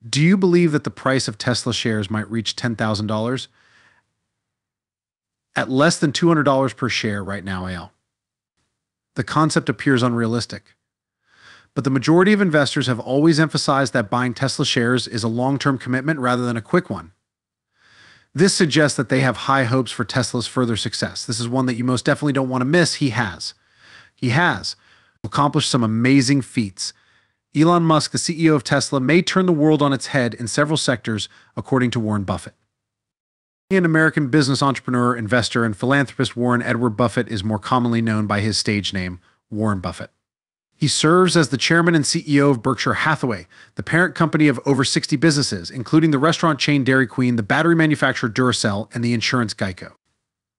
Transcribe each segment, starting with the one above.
Do you believe that the price of Tesla shares might reach $10,000? At less than $200 per share right now, AL. The concept appears unrealistic. But the majority of investors have always emphasized that buying Tesla shares is a long-term commitment rather than a quick one. This suggests that they have high hopes for Tesla's further success. This is one that you most definitely don't want to miss. He has accomplished some amazing feats. Elon Musk, the CEO of Tesla, may turn the world on its head in several sectors, according to Warren Buffett. An American business entrepreneur, investor, and philanthropist Warren Edward Buffett is more commonly known by his stage name, Warren Buffett. He serves as the chairman and CEO of Berkshire Hathaway, the parent company of over 60 businesses, including the restaurant chain Dairy Queen, the battery manufacturer Duracell, and the insurance Geico.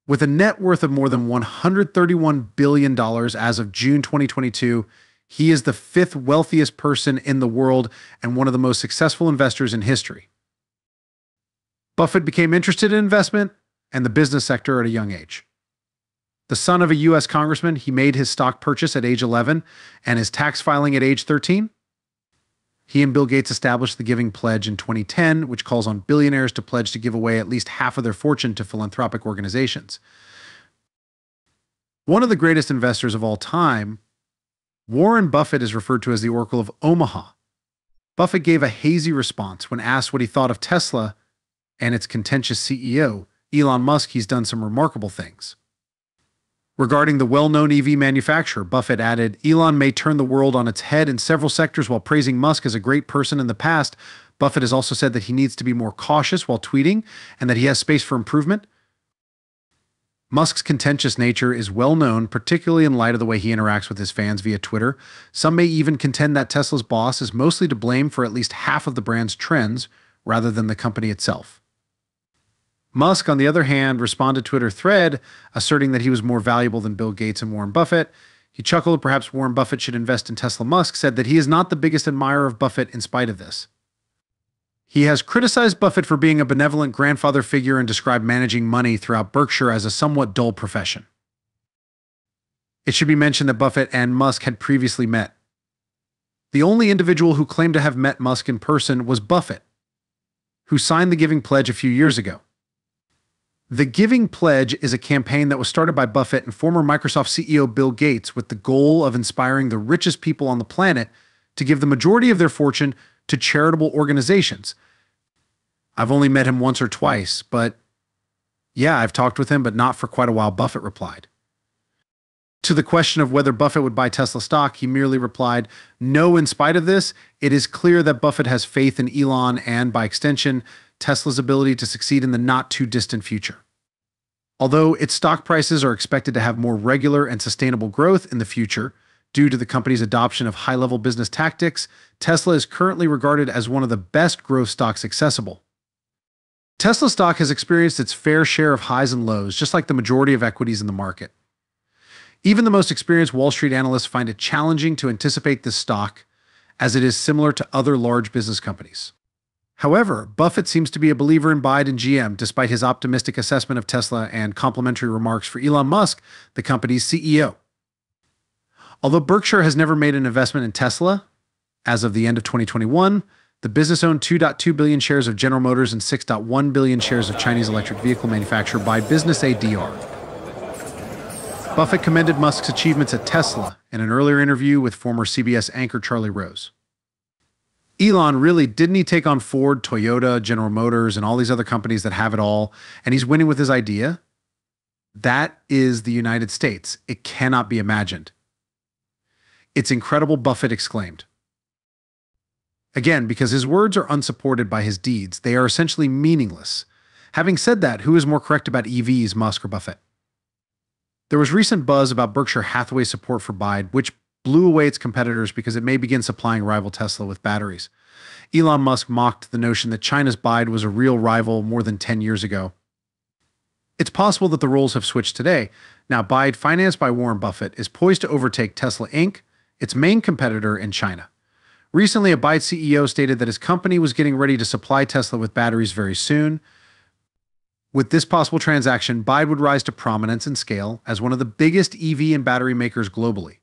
With a net worth of more than $131 billion as of June 2022, he is the fifth wealthiest person in the world and one of the most successful investors in history. Buffett became interested in investment and the business sector at a young age. The son of a U.S. congressman, he made his stock purchase at age 11 and his tax filing at age 13. He and Bill Gates established the Giving Pledge in 2010, which calls on billionaires to pledge to give away at least half of their fortune to philanthropic organizations. One of the greatest investors of all time, Warren Buffett is referred to as the Oracle of Omaha. Buffett gave a hazy response when asked what he thought of Tesla and its contentious CEO, Elon Musk. He's done some remarkable things. Regarding the well-known EV manufacturer, Buffett added, Elon may turn the world on its head in several sectors while praising Musk as a great person in the past. Buffett has also said that he needs to be more cautious while tweeting and that he has space for improvement. Musk's contentious nature is well known, particularly in light of the way he interacts with his fans via Twitter. Some may even contend that Tesla's boss is mostly to blame for at least half of the brand's trends rather than the company itself. Musk, on the other hand, responded to a Twitter thread asserting that he was more valuable than Bill Gates and Warren Buffett. He chuckled perhaps Warren Buffett should invest in Tesla. Musk said that he is not the biggest admirer of Buffett in spite of this. He has criticized Buffett for being a benevolent grandfather figure and described managing money throughout Berkshire as a somewhat dull profession. It should be mentioned that Buffett and Musk had previously met. The only individual who claimed to have met Musk in person was Buffett, who signed the Giving Pledge a few years ago. The Giving Pledge is a campaign that was started by Buffett and former Microsoft CEO Bill Gates with the goal of inspiring the richest people on the planet to give the majority of their fortune to charitable organizations. I've only met him once or twice, but yeah, I've talked with him, but not for quite a while, Buffett replied. To the question of whether Buffett would buy Tesla stock, he merely replied, no, in spite of this, it is clear that Buffett has faith in Elon and, by extension, Tesla's ability to succeed in the not-too-distant future. Although its stock prices are expected to have more regular and sustainable growth in the future due to the company's adoption of high-level business tactics, Tesla is currently regarded as one of the best growth stocks accessible. Tesla stock has experienced its fair share of highs and lows, just like the majority of equities in the market. Even the most experienced Wall Street analysts find it challenging to anticipate this stock, as it is similar to other large business companies. However, Buffett seems to be a believer in Biden and GM, despite his optimistic assessment of Tesla and complimentary remarks for Elon Musk, the company's CEO. Although Berkshire has never made an investment in Tesla, as of the end of 2021, the business owned 2.2 billion shares of General Motors and 6.1 billion shares of Chinese electric vehicle manufacturer Buy Business ADR. Buffett commended Musk's achievements at Tesla in an earlier interview with former CBS anchor Charlie Rose. Elon, really, didn't he take on Ford, Toyota, General Motors, and all these other companies that have it all, and he's winning with his idea? That is the United States. It cannot be imagined. It's incredible, Buffett exclaimed. Again, because his words are unsupported by his deeds, they are essentially meaningless. Having said that, who is more correct about EVs, Musk or Buffett? There was recent buzz about Berkshire Hathaway's support for Biden, which blew away its competitors because it may begin supplying rival Tesla with batteries. Elon Musk mocked the notion that China's Biden was a real rival more than 10 years ago. It's possible that the roles have switched today. Now, Biden, financed by Warren Buffett, is poised to overtake Tesla Inc., its main competitor in China. Recently, a Biden CEO stated that his company was getting ready to supply Tesla with batteries very soon. With this possible transaction, Biden would rise to prominence and scale as one of the biggest EV and battery makers globally.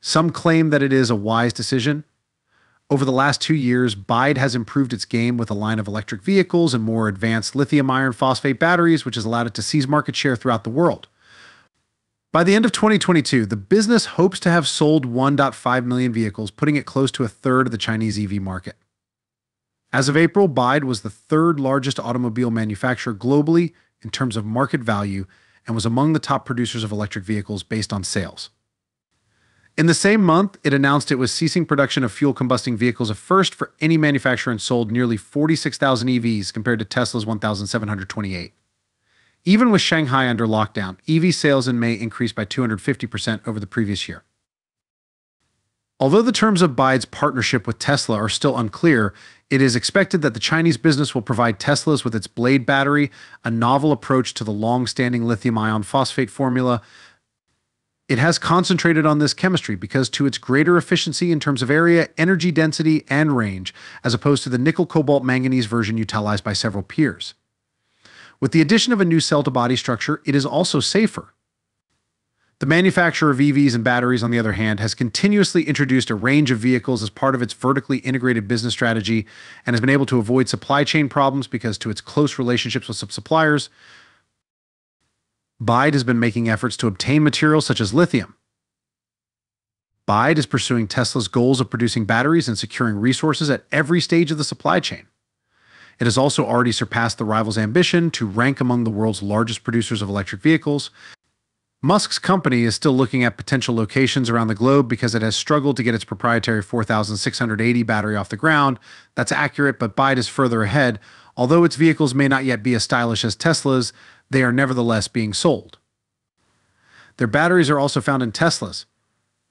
Some claim that it is a wise decision. Over the last 2 years, BYD has improved its game with a line of electric vehicles and more advanced lithium iron phosphate batteries, which has allowed it to seize market share throughout the world. By the end of 2022, the business hopes to have sold 1.5 million vehicles, putting it close to a third of the Chinese EV market. As of April, BYD was the third largest automobile manufacturer globally in terms of market value and was among the top producers of electric vehicles based on sales. In the same month, it announced it was ceasing production of fuel-combusting vehicles, a first for any manufacturer, and sold nearly 46,000 EVs compared to Tesla's 1,728. Even with Shanghai under lockdown, EV sales in May increased by 250% over the previous year. Although the terms of BYD's partnership with Tesla are still unclear, it is expected that the Chinese business will provide Teslas with its Blade battery, a novel approach to the long-standing lithium iron phosphate formula. It has concentrated on this chemistry because to its greater efficiency in terms of area, energy density, and range, as opposed to the nickel-cobalt-manganese version utilized by several peers. With the addition of a new cell-to-body structure, it is also safer. The manufacturer of EVs and batteries, on the other hand, has continuously introduced a range of vehicles as part of its vertically integrated business strategy and has been able to avoid supply chain problems because to its close relationships with suppliers, BYD has been making efforts to obtain materials such as lithium. BYD is pursuing Tesla's goals of producing batteries and securing resources at every stage of the supply chain. It has also already surpassed the rival's ambition to rank among the world's largest producers of electric vehicles. Musk's company is still looking at potential locations around the globe because it has struggled to get its proprietary 4680 battery off the ground. That's accurate, but BYD is further ahead. Although its vehicles may not yet be as stylish as Tesla's, they are nevertheless being sold. Their batteries are also found in Teslas.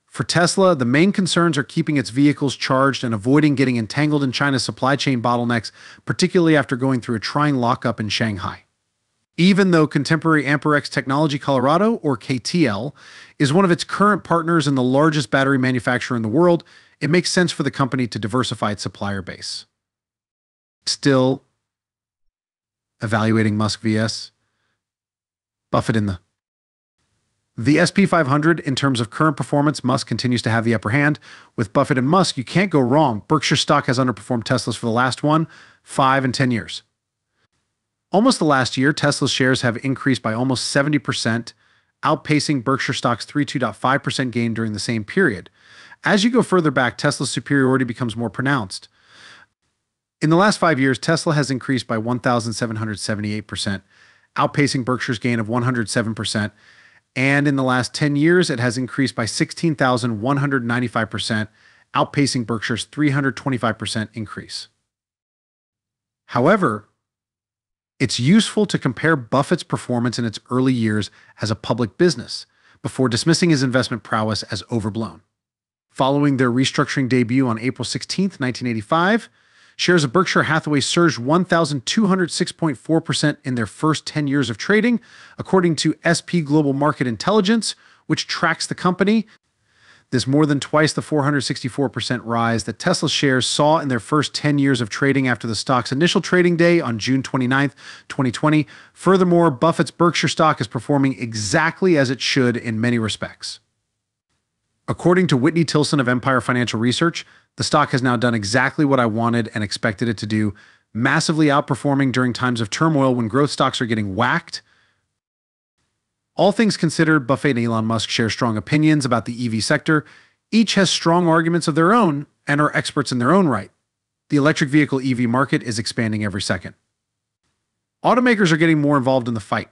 For Tesla, the main concerns are keeping its vehicles charged and avoiding getting entangled in China's supply chain bottlenecks, particularly after going through a trying lockup in Shanghai. Even though contemporary AmpereX Technology Colorado, or KTL, is one of its current partners and the largest battery manufacturer in the world, it makes sense for the company to diversify its supplier base. Still, evaluating Musk vs. Buffett in the SP 500, in terms of current performance, Musk continues to have the upper hand. With Buffett and Musk, you can't go wrong. Berkshire stock has underperformed Tesla's for the last 1, 5, and 10 years. Almost the last year, Tesla's shares have increased by almost 70%, outpacing Berkshire stock's 32.5% gain during the same period. As you go further back, Tesla's superiority becomes more pronounced. In the last 5 years, Tesla has increased by 1,778%, outpacing Berkshire's gain of 107%, and in the last 10 years, it has increased by 16,195%, outpacing Berkshire's 325% increase. However, it's useful to compare Buffett's performance in its early years as a public business before dismissing his investment prowess as overblown. Following their restructuring debut on April 16, 1985, shares of Berkshire Hathaway surged 1,206.4% in their first 10 years of trading, according to SP Global Market Intelligence, which tracks the company. This more than twice the 464% rise that Tesla shares saw in their first 10 years of trading after the stock's initial trading day on June 29, 2020. Furthermore, Buffett's Berkshire stock is performing exactly as it should in many respects. According to Whitney Tilson of Empire Financial Research, the stock has now done exactly what I wanted and expected it to do, massively outperforming during times of turmoil when growth stocks are getting whacked. All things considered, Buffett and Elon Musk share strong opinions about the EV sector. Each has strong arguments of their own and are experts in their own right. The electric vehicle EV market is expanding every second. Automakers are getting more involved in the fight.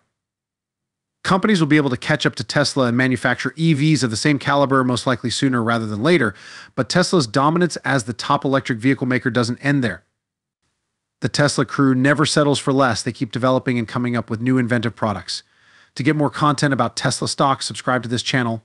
Companies will be able to catch up to Tesla and manufacture EVs of the same caliber most likely sooner rather than later, but Tesla's dominance as the top electric vehicle maker doesn't end there. The Tesla crew never settles for less. They keep developing and coming up with new inventive products. To get more content about Tesla stocks, subscribe to this channel.